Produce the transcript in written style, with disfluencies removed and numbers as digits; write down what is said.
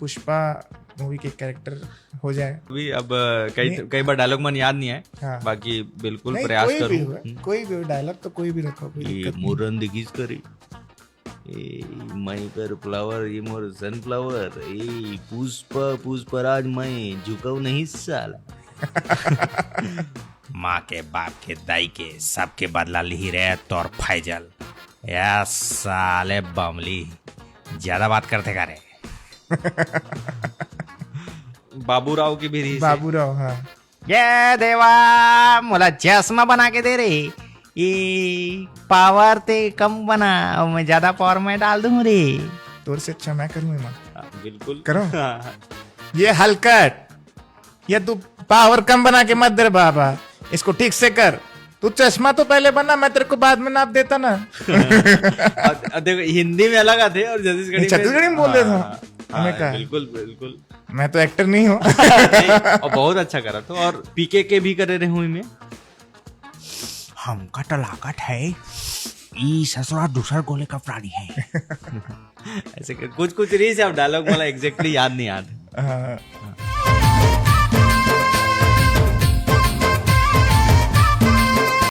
Pushpa movie के character हो जाए। अभी अब कई बार डायलॉग मन याद नहीं है। हाँ। बाकी बिल्कुल नहीं, प्रयास कोई भी करूँ। हो, कोई भी डायलॉग तो कोई भी रखो, कोई दिक्कत नहीं। मोरन दिखीस करे मैं कर फ्लावर, ये मोर सनफ्लावर, पुष्पराज मैं झुकाऊ नहीं साला। माँ के बाप के दाई के सबके बदला ली रहे तौर फैजल। या साले बमली ज्यादा बात करते का रे। बाबूराव की भी रीस है। बाबूराव, हाँ। ये देवा मला चश्मा बना के दे रे, ये पावर ते कम बना और मैं ज्यादा पावर में डाल दूं रे। तोर से अच्छा मैं करूँ इमान। बिल्कुल करो। ये हलकट, ये तू पावर कम बना के मत दे बाबा, इसको ठीक से कर। तू चश्मा तो पहले बना, मैं तेरे को बाद में नाप देता ना। देखो हिंदी में अलग आते और छत्तीसगढ़ी में बोल रहे थे हमें कहा। बिल्कुल बिल्कुल। मैं तो एक्टर नहीं हूँ। और बहुत अच्छा करा तो। और पीके के भी करे रहे हुई में हमका तलाकत है, ई ससुरा दूसरा गोले का प्राणी है। ऐसे कुछ रीस है। अब डायलॉग वाला एग्जैक्टली याद नहीं याद। हाँ।